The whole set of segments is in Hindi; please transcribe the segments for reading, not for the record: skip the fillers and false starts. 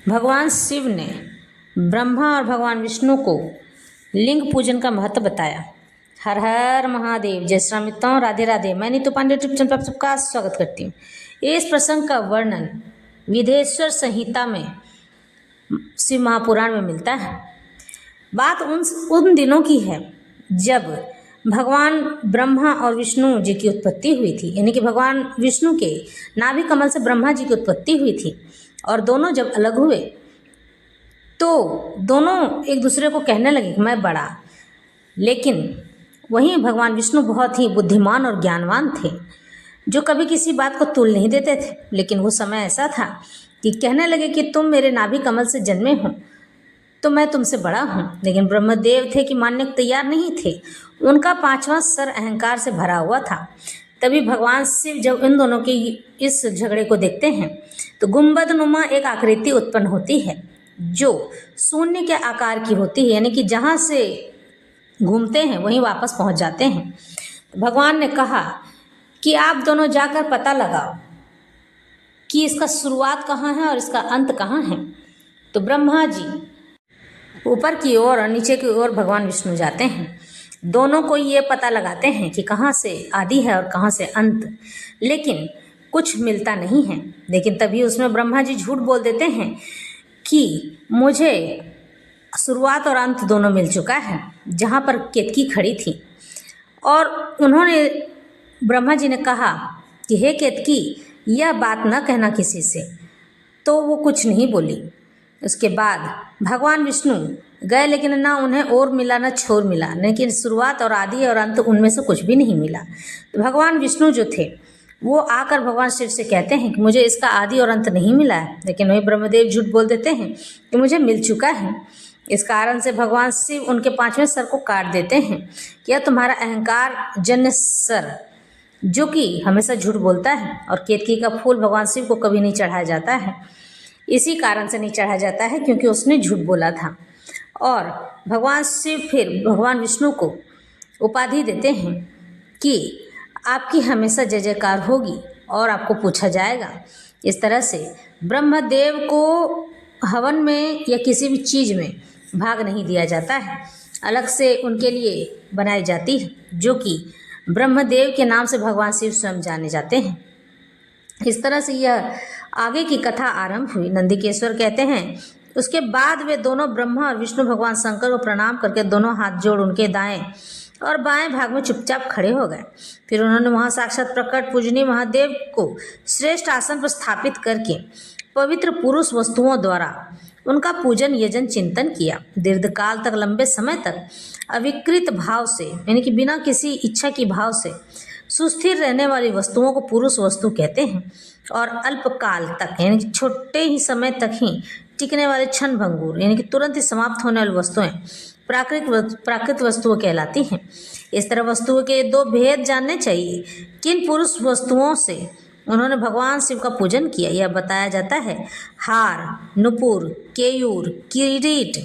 भगवान शिव ने ब्रह्मा और भगवान विष्णु को लिंग पूजन का महत्व बताया। हर हर महादेव। जय श्री राम मित्रों, राधे राधे। मैं नीतू पांडे यूट्यूब चैनल पर सबका स्वागत करती हूँ। इस प्रसंग का वर्णन विधेश्वर संहिता में शिव महापुराण में मिलता है। बात उन दिनों की है जब भगवान ब्रह्मा और विष्णु जी की उत्पत्ति हुई थी, यानी कि भगवान विष्णु के नाभि कमल से ब्रह्मा जी की उत्पत्ति हुई थी। और दोनों जब अलग हुए तो दोनों एक दूसरे को कहने लगे कि मैं बड़ा। लेकिन वहीं भगवान विष्णु बहुत ही बुद्धिमान और ज्ञानवान थे, जो कभी किसी बात को तुल नहीं देते थे। लेकिन वो समय ऐसा था कि कहने लगे कि तुम मेरे नाभि कमल से जन्मे हो तो मैं तुमसे बड़ा हूँ। लेकिन ब्रह्मदेव थे कि मानने को तैयार नहीं थे। उनका पांचवा सर अहंकार से भरा हुआ था। तभी भगवान शिव जब इन दोनों के इस झगड़े को देखते हैं तो गुंबद नुमा एक आकृति उत्पन्न होती है, जो शून्य के आकार की होती है, यानी कि जहाँ से घूमते हैं वहीं वापस पहुँच जाते हैं। तो भगवान ने कहा कि आप दोनों जाकर पता लगाओ कि इसका शुरुआत कहाँ है और इसका अंत कहाँ है। तो ब्रह्मा जी ऊपर की ओर और नीचे की ओर भगवान विष्णु जाते हैं। दोनों को ये पता लगाते हैं कि कहाँ से आदि है और कहाँ से अंत, लेकिन कुछ मिलता नहीं है। लेकिन तभी उसमें ब्रह्मा जी झूठ बोल देते हैं कि मुझे शुरुआत और अंत दोनों मिल चुका है, जहाँ पर केतकी खड़ी थी। और उन्होंने ब्रह्मा जी ने कहा कि हे केतकी, यह बात न कहना किसी से। तो वो कुछ नहीं बोली। उसके बाद भगवान विष्णु गए, लेकिन ना उन्हें और मिला ना छोर मिला, लेकिन शुरुआत और आदि और अंत उनमें से कुछ भी नहीं मिला। तो भगवान विष्णु जो थे वो आकर भगवान शिव से कहते हैं कि मुझे इसका आदि और अंत नहीं मिला है। लेकिन वही ब्रह्मदेव झूठ बोल देते हैं कि मुझे मिल चुका है। इस कारण से भगवान शिव उनके पांचवें सर को काट देते हैं कि यह तुम्हारा अहंकार जन्य सर, जो कि हमेशा झूठ बोलता है। और केतकी का फूल भगवान शिव को कभी नहीं चढ़ाया जाता है। इसी कारण से नहीं चढ़ाया जाता है क्योंकि उसने झूठ बोला था। और भगवान शिव फिर भगवान विष्णु को उपाधि देते हैं कि आपकी हमेशा जय जयकार होगी और आपको पूछा जाएगा। इस तरह से ब्रह्मदेव को हवन में या किसी भी चीज़ में भाग नहीं दिया जाता है, अलग से उनके लिए बनाई जाती है, जो कि ब्रह्मदेव के नाम से भगवान शिव स्वयं जाने जाते हैं। इस तरह से यह आगे की कथा आरंभ हुई। नंदिकेश्वर कहते हैं उसके बाद वे दोनों ब्रह्मा और विष्णु भगवान शंकर को प्रणाम करके दोनों हाथ जोड़ उनके दाएं और बाएं भाग में चुपचाप खड़े हो गए। फिर उन्होंने वहां साक्षात प्रकट पूजनीय महादेव को श्रेष्ठ आसन पर स्थापित करके पवित्र पुरुष वस्तुओं द्वारा उनका पूजन यजन चिंतन किया। दीर्घकाल तक, लंबे समय तक अविकृत भाव से, यानी कि बिना किसी इच्छा की भाव से सुस्थिर रहने वाली वस्तुओं को पुरुष वस्तु कहते हैं। और अल्पकाल तक, यानी कि छोटे ही समय तक ही टिकने वाले क्षण भंगुर, यानी कि तुरंत ही समाप्त होने वाली वस्तुएं प्राकृत वस्तुओं कहलाती हैं। इस तरह वस्तुओं के दो भेद जानने चाहिए। किन पुरुष वस्तुओं से उन्होंने भगवान शिव का पूजन किया, यह बताया जाता है। हार, नुपुर, केयूर, किरीट,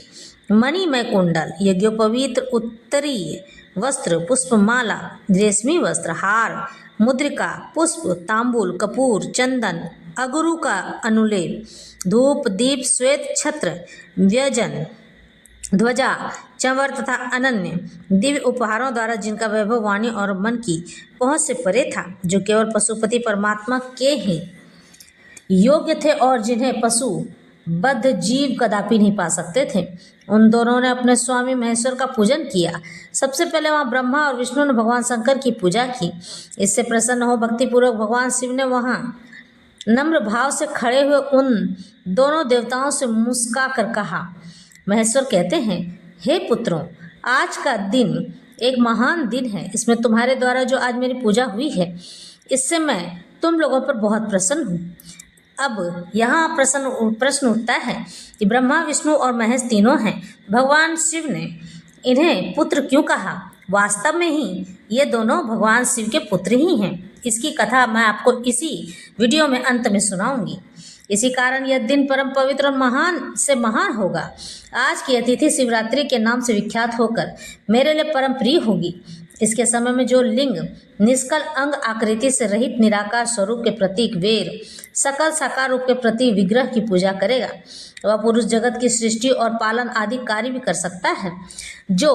मणिमय कुंडल, यज्ञोपवीत उत्तरीय वस्त्र, पुष्पमाला, रेशमी वस्त्र, हार, मुद्रिका, पुष्प, तांबूल, कपूर, चंदन, अगुरु का अनुलेप, धूप, दीप, श्वेत छत्र, व्यजन, ध्वजा, चंवर तथा अनन्य दिव्य उपहारों द्वारा जिनका वैभव वाणी और मन की पहुंच से परे था, जो केवल पशुपति परमात्मा के ही योग्य थे और जिन्हें पशु बद्ध जीव कदापि नहीं पा सकते थे, उन दोनों ने अपने स्वामी महेश्वर का पूजन किया। सबसे पहले वहाँ ब्रह्मा और विष्णु ने भगवान शंकर की पूजा की। इससे प्रसन्न हो भक्तिपूर्वक भगवान शिव ने वहाँ नम्र भाव से खड़े हुए उन दोनों देवताओं से मुस्का कर कहा। महेश्वर कहते हैं, हे पुत्रों, आज का दिन एक महान दिन है। इसमें तुम्हारे द्वारा जो आज मेरी पूजा हुई है, इससे मैं तुम लोगों पर बहुत प्रसन्न हूँ। अब यहाँ प्रश्न उठता है कि ब्रह्मा, विष्णु और महेश तीनों हैं, भगवान शिव ने इन्हें पुत्र क्यों कहा? वास्तव में ही ये दोनों भगवान शिव के पुत्र ही हैं। इसकी कथा मैं आपको इसी वीडियो में अंत में सुनाऊंगी। इसी कारण यह दिन परम पवित्र और महान से महान होगा। आज की अतिथि शिवरात्रि के नाम से विख्यात होकर मेरे लिए परम प्रिय होगी। इसके समय में जो लिंग निष्कल अंग आकृति से रहित निराकार स्वरूप के प्रतीक वेर सकल साकार रूप के प्रति विग्रह की पूजा करेगा। वह पुरुष जगत की सृष्टि और पालन आदि कार्य भी कर सकता है। जो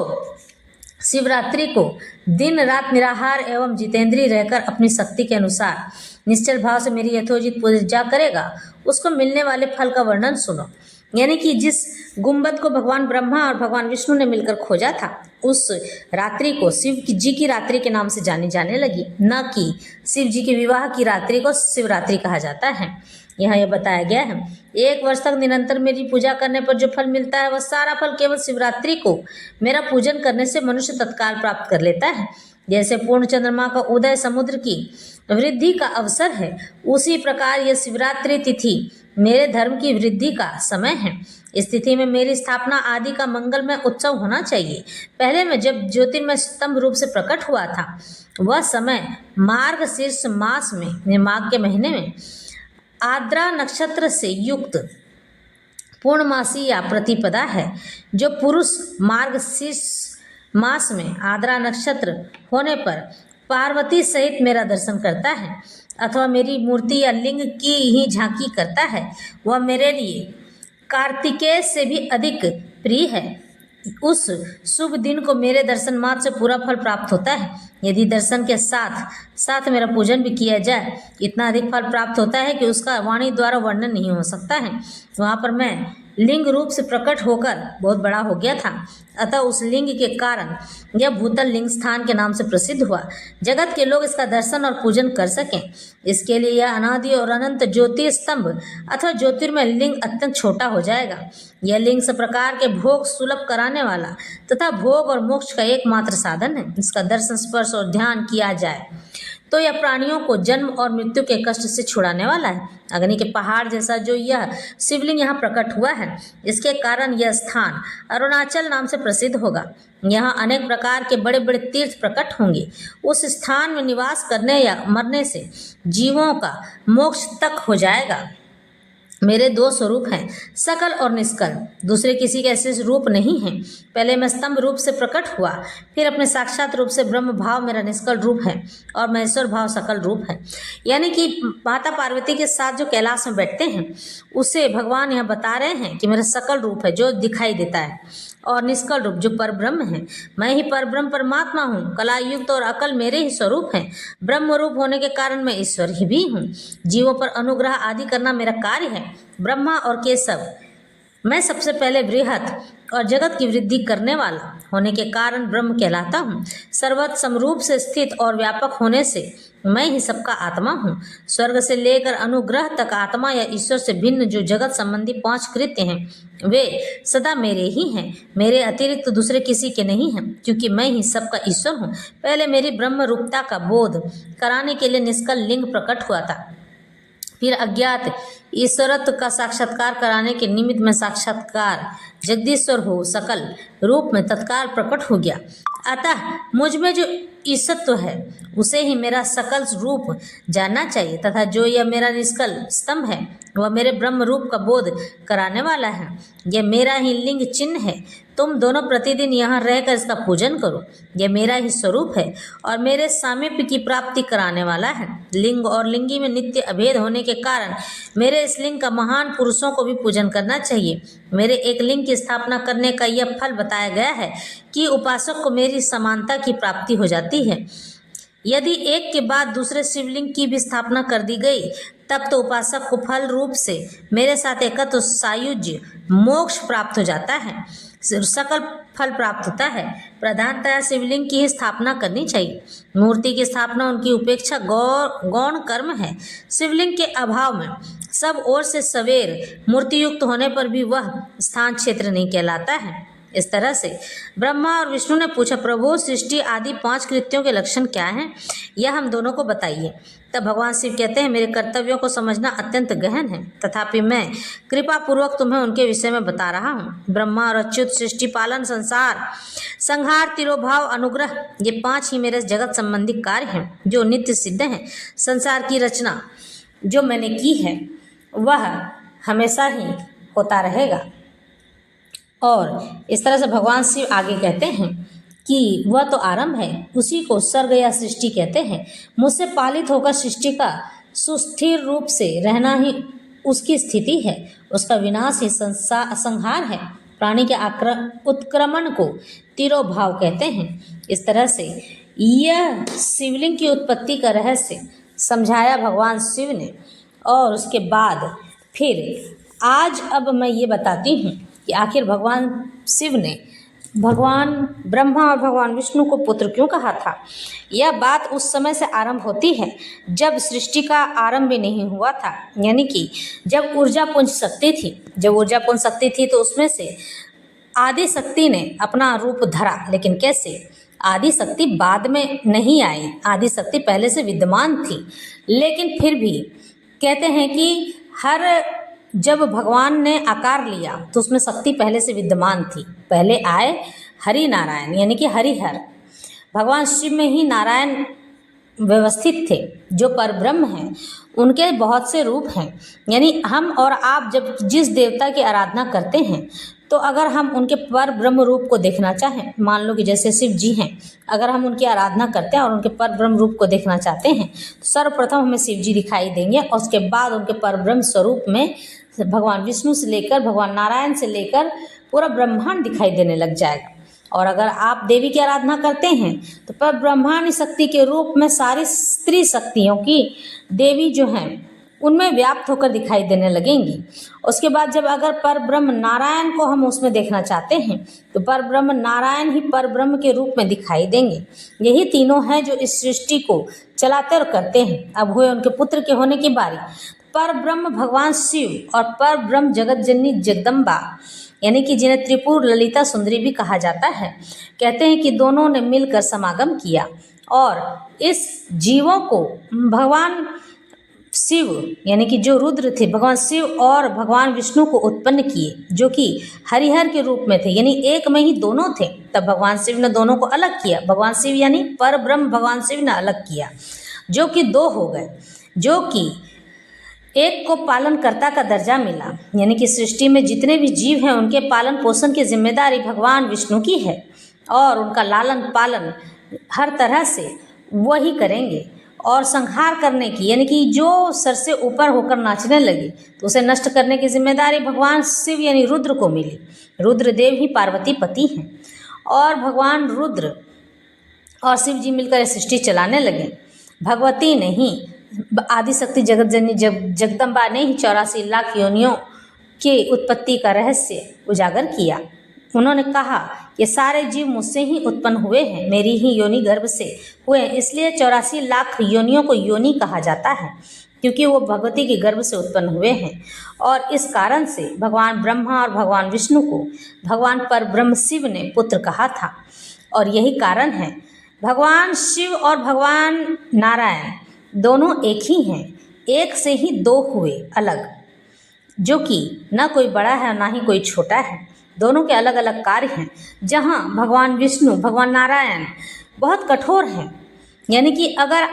शिवरात्रि को दिन रात निराहार एवं जितेंद्रिय रहकर अपनी शक्ति के अनुसार निश्चल भाव से मेरी यथोचित पूजा करेगा, उसको मिलने वाले फल का वर्णन सुनो। यानी कि जिस गुंबद को भगवान ब्रह्मा और भगवान विष्णु ने मिलकर खोजा था, उस रात्रि को शिव जी की रात्रि के नाम से जानी जाने लगी, न कि शिव जी के विवाह की रात्रि को शिवरात्रि कहा जाता है। यहाँ यह बताया गया है, 1 वर्ष तक निरंतर मेरी पूजा करने पर जो फल मिलता है, वह सारा फल केवल शिवरात्रि को मेरा पूजन करने से मनुष्य तत्काल प्राप्त कर लेता है। जैसे पूर्ण चंद्रमा का उदय समुद्र की वृद्धि का अवसर है, उसी प्रकार यह शिवरात्रि तिथि मेरे धर्म की वृद्धि का समय है। इस तिथि में मेरी स्थापना आदि का मंगलमय उत्सव होना चाहिए। पहले में जब ज्योतिर्मय स्तंभ रूप से प्रकट हुआ था, वह समय मार्गशीर्ष मास में, माघ के महीने में आद्रा नक्षत्र से युक्त पूर्णमासी या प्रतिपदा है। जो पुरुष मार्गशीर्ष मास में आद्रा नक्षत्र होने पर पार्वती सहित मेरा दर्शन करता है अथवा मेरी मूर्ति या लिंग की ही झांकी करता है, वह मेरे लिए कार्तिकेय से भी अधिक प्रिय है। उस शुभ दिन को मेरे दर्शन मात्र से पूरा फल प्राप्त होता है। यदि दर्शन के साथ साथ मेरा पूजन भी किया जाए, इतना अधिक फल प्राप्त होता है कि उसका वाणी द्वारा वर्णन नहीं हो सकता है। वहाँ पर मैं लिंग रूप से प्रकट होकर बहुत बड़ा हो गया था, अतः उस लिंग के कारण यह भूतल लिंग स्थान के नाम से प्रसिद्ध हुआ। जगत के लोग इसका दर्शन और पूजन कर सकें, इसके लिए यह अनादि और अनंत ज्योति स्तंभ अथवा ज्योतिर्मय लिंग अत्यंत छोटा हो जाएगा। यह लिंग सब प्रकार के भोग सुलभ कराने वाला तथा भोग और मोक्ष का एकमात्र साधन है। इसका दर्शन, स्पर्श और ध्यान किया जाए तो यह प्राणियों को जन्म और मृत्यु के कष्ट से छुड़ाने वाला है। अग्नि के पहाड़ जैसा जो यह शिवलिंग यहाँ प्रकट हुआ है, इसके कारण यह स्थान अरुणाचल नाम से प्रसिद्ध होगा। यहाँ अनेक प्रकार के बड़े बड़े तीर्थ प्रकट होंगे। उस स्थान में निवास करने या मरने से जीवों का मोक्ष तक हो जाएगा। मेरे 2 स्वरूप हैं, सकल और निष्कल। दूसरे किसी के ऐसे रूप नहीं हैं। पहले मैं स्तंभ रूप से प्रकट हुआ, फिर अपने साक्षात रूप से ब्रह्म भाव मेरा निष्कल रूप है और महेश्वर भाव सकल रूप है। यानी कि माता पार्वती के साथ जो कैलाश में बैठते हैं, उसे भगवान यहाँ बता रहे हैं कि मेरा सकल रूप है जो दिखाई देता है, और निष्कल रूप जो परब्रह्म है। मैं ही परब्रह्म परमात्मा हूँ। कला युक्त और अकल मेरे ही स्वरूप हैं। ब्रह्म रूप होने के कारण मैं ईश्वर ही भी हूँ। जीवों पर अनुग्रह आदि करना मेरा कार्य है। ब्रह्मा और केशव, मैं सबसे पहले बृहत और जगत की वृद्धि करने वाला होने के कारण ब्रह्म कहलाता हूँ। सर्वत्र समरूप से स्थित और व्यापक होने से मैं ही सबका आत्मा हूँ। स्वर्ग से लेकर अनुग्रह तक आत्मा या ईश्वर से भिन्न जो जगत संबंधी 5 कृत्य हैं, वे सदा मेरे ही हैं। मेरे अतिरिक्त तो दूसरे किसी के नहीं हैं, क्योंकि मैं ही सबका ईश्वर हूँ। पहले मेरी ब्रह्म रूपता का बोध कराने के लिए निष्कल लिंग प्रकट हुआ था। फिर अज्ञात ईश्वरत्व का साक्षात्कार कराने के निमित्त में साक्षात्कार जगदीश्वर हो सकल रूप में तत्काल प्रकट हो गया। अतः मुझ में जो ईश्वरत्व है, उसे ही मेरा सकल रूप जानना चाहिए, तथा जो यह मेरा निष्कल स्तंभ है, वह मेरे ब्रह्म रूप का बोध कराने वाला है। यह मेरा ही लिंग चिन्ह है। तुम दोनों प्रतिदिन यहाँ रहकर इसका पूजन करो। यह मेरा ही स्वरूप है और मेरे सामीप्य की प्राप्ति कराने वाला है। लिंग और लिंगी में नित्य अभेद होने के कारण मेरे इस लिंग का महान पुरुषों को भी पूजन करना चाहिए। मेरे एक लिंग की स्थापना करने का यह फल बताया गया है कि उपासक को मेरी समानता की प्राप्ति हो जाती है। यदि एक के बाद दूसरे शिवलिंग की भी स्थापना कर दी गई, तब तो उपासक को फल रूप से मेरे साथ एकत्र सायुज्य मोक्ष प्राप्त हो जाता है, सकल फल प्राप्त होता है। प्रधानतया शिवलिंग की ही स्थापना करनी चाहिए। मूर्ति की स्थापना उनकी उपेक्षा गौण कर्म है। शिवलिंग के अभाव में सब ओर से सवेर मूर्ति युक्त होने पर भी वह स्थान क्षेत्र नहीं कहलाता है। इस तरह से ब्रह्मा और विष्णु ने पूछा, प्रभु सृष्टि आदि 5 कृत्यों के लक्षण क्या हैं, यह हम दोनों को बताइए। तब भगवान शिव कहते हैं, मेरे कर्तव्यों को समझना अत्यंत गहन है, तथापि मैं कृपा पूर्वक तुम्हें उनके विषय में बता रहा हूँ। ब्रह्मा और अच्युत, सृष्टि पालन, संसार संहार, तिरोभाव, अनुग्रह, ये 5 ही मेरे जगत संबंधी कार्य हैं जो नित्य सिद्ध हैं। संसार की रचना जो मैंने की है वह हमेशा ही होता रहेगा। और इस तरह से भगवान शिव आगे कहते हैं कि वह तो आरंभ है, उसी को सर्ग या सृष्टि कहते हैं। मुझसे पालित होकर सृष्टि का सुस्थिर रूप से रहना ही उसकी स्थिति है, उसका विनाश ही संहार है। प्राणी के उत्क्रमण को तिरोभाव कहते हैं। इस तरह से यह शिवलिंग की उत्पत्ति का रहस्य समझाया भगवान शिव ने। और उसके बाद फिर आज अब मैं ये बताती हूँ कि आखिर भगवान शिव ने भगवान ब्रह्मा और भगवान विष्णु को पुत्र क्यों कहा था। यह बात उस समय से आरंभ होती है जब सृष्टि का आरंभ भी नहीं हुआ था, यानी कि जब ऊर्जा पुंज शक्ति थी। जब ऊर्जा पुंज शक्ति थी तो उसमें से आदि शक्ति ने अपना रूप धरा। लेकिन कैसे? आदि शक्ति बाद में नहीं आई, आदि शक्ति पहले से विद्यमान थी। लेकिन फिर भी कहते हैं कि जब भगवान ने आकार लिया तो उसमें शक्ति पहले से विद्यमान थी। पहले आए हरि नारायण, यानी कि हरिहर। भगवान शिव में ही नारायण व्यवस्थित थे जो परब्रह्म हैं। उनके बहुत से रूप हैं, यानी हम और आप जब जिस देवता की आराधना करते हैं तो अगर हम उनके पर ब्रह्म रूप को देखना चाहें, मान लो कि जैसे शिव जी हैं, अगर हम उनकी आराधना करते हैं और उनके पर ब्रह्म रूप को देखना चाहते हैं तो सर्वप्रथम हमें शिव जी दिखाई देंगे और उसके बाद उनके पर ब्रह्म स्वरूप में भगवान विष्णु से लेकर भगवान नारायण से लेकर पूरा ब्रह्मांड दिखाई देने लग जाएगा। और अगर आप देवी की आराधना करते हैं तो पर ब्रह्मांड शक्ति के रूप में सारी स्त्री शक्तियों की देवी जो हैं उनमें व्याप्त होकर दिखाई देने लगेंगी। उसके बाद जब अगर पर ब्रह्म नारायण को हम उसमें देखना चाहते हैं तो पर ब्रह्म नारायण ही पर ब्रह्म के रूप में दिखाई देंगे। यही तीनों हैं जो इस सृष्टि को चलाते और करते हैं। अब हुए उनके पुत्र के होने की बारी। पर ब्रह्म भगवान शिव और पर ब्रह्म जगत जननी जगदम्बा, यानी कि जिन्हें त्रिपुर ललिता सुंदरी भी कहा जाता है, कहते हैं कि दोनों ने मिलकर समागम किया और इस जीवों को भगवान शिव, यानी कि जो रुद्र थे, भगवान शिव और भगवान विष्णु को उत्पन्न किए जो कि हरिहर के रूप में थे, यानी एक में ही दोनों थे। तब भगवान शिव ने दोनों को अलग किया। भगवान शिव यानी पर ब्रह्म भगवान शिव ने अलग किया, जो कि दो हो गए। जो कि एक को पालनकर्ता का दर्जा मिला, यानी कि सृष्टि में जितने भी जीव हैं उनके पालन पोषण की जिम्मेदारी भगवान विष्णु की है और उनका लालन पालन हर तरह से वही करेंगे। और संहार करने की, यानी कि जो सर से ऊपर होकर नाचने लगे तो उसे नष्ट करने की जिम्मेदारी भगवान शिव यानी रुद्र को मिली। रुद्रदेव ही पार्वती पति हैं और भगवान रुद्र और शिव जी मिलकर सृष्टि चलाने लगे। भगवती नहीं, आदिशक्ति जगत जननी जगदम्बा ने ही 84 लाख योनियों की उत्पत्ति का रहस्य उजागर किया। उन्होंने कहा ये सारे जीव मुझसे ही उत्पन्न हुए हैं, मेरी ही योनि गर्भ से हुए हैं। इसलिए 84 लाख योनियों को योनि कहा जाता है, क्योंकि वो भगवती के गर्भ से उत्पन्न हुए हैं। और इस कारण से भगवान ब्रह्मा और भगवान विष्णु को भगवान पर ब्रह्म शिव ने पुत्र कहा था। और यही कारण है भगवान शिव और भगवान नारायण दोनों एक ही हैं, एक से ही दो हुए अलग, जो कि ना कोई बड़ा है ना ही कोई छोटा है। दोनों के अलग अलग कार्य हैं। जहाँ भगवान विष्णु भगवान नारायण बहुत कठोर हैं, यानी कि अगर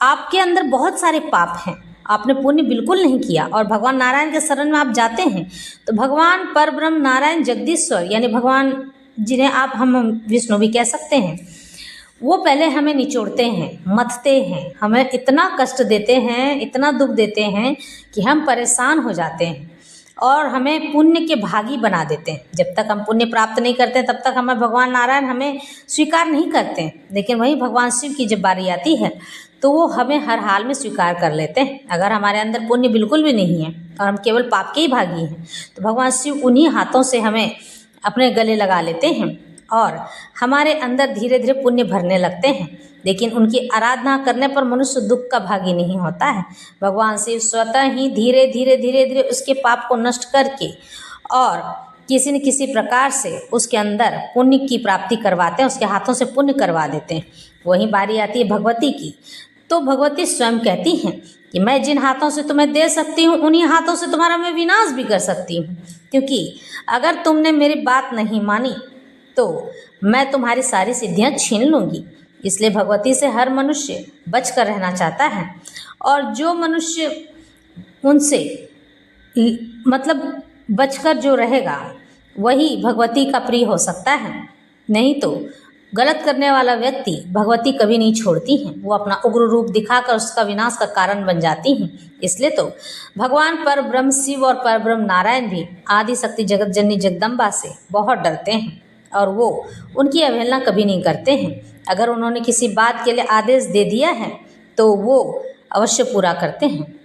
आपके अंदर बहुत सारे पाप हैं, आपने पुण्य बिल्कुल नहीं किया और भगवान नारायण के शरण में आप जाते हैं तो भगवान परब्रह्म नारायण जगदीश्वर यानी भगवान जिन्हें आप हम विष्णु भी कह सकते हैं, वो पहले हमें निचोड़ते हैं, मथते हैं, हमें इतना कष्ट देते हैं, इतना दुख देते हैं कि हम परेशान हो जाते हैं और हमें पुण्य के भागी बना देते हैं। जब तक हम पुण्य प्राप्त नहीं करते तब तक हमें भगवान नारायण हमें स्वीकार नहीं करते हैं। लेकिन वही भगवान शिव की जब बारी आती है तो वो हमें हर हाल में स्वीकार कर लेते हैं। अगर हमारे अंदर पुण्य बिल्कुल भी नहीं है और हम केवल पाप के ही भागी हैं तो भगवान शिव उन्हीं हाथों से हमें अपने गले लगा लेते हैं और हमारे अंदर धीरे धीरे पुण्य भरने लगते हैं। लेकिन उनकी आराधना करने पर मनुष्य दुख का भागी नहीं होता है। भगवान शिव स्वतः ही धीरे धीरे उसके पाप को नष्ट करके और किसी न किसी प्रकार से उसके अंदर पुण्य की प्राप्ति करवाते हैं, उसके हाथों से पुण्य करवा देते हैं। वही बारी आती है भगवती की, तो भगवती स्वयं कहती हैं कि मैं जिन हाथों से तुम्हें दे सकती हूँ उन्हीं हाथों से तुम्हारा मैं विनाश भी कर सकती हूँ, क्योंकि अगर तुमने मेरी बात नहीं मानी तो मैं तुम्हारी सारी सिद्धियाँ छीन लूँगी। इसलिए भगवती से हर मनुष्य बच कर रहना चाहता है और जो मनुष्य उनसे मतलब बचकर जो रहेगा वही भगवती का प्रिय हो सकता है। नहीं तो गलत करने वाला व्यक्ति भगवती कभी नहीं छोड़ती हैं, वो अपना उग्र रूप दिखाकर उसका विनाश का कारण बन जाती हैं। इसलिए तो भगवान पर ब्रह्म शिव और पर ब्रह्म नारायण भी आदि शक्ति जगत जननी जगदम्बा से बहुत डरते हैं और वो उनकी अवहेलना कभी नहीं करते हैं। अगर उन्होंने किसी बात के लिए आदेश दे दिया है तो वो अवश्य पूरा करते हैं।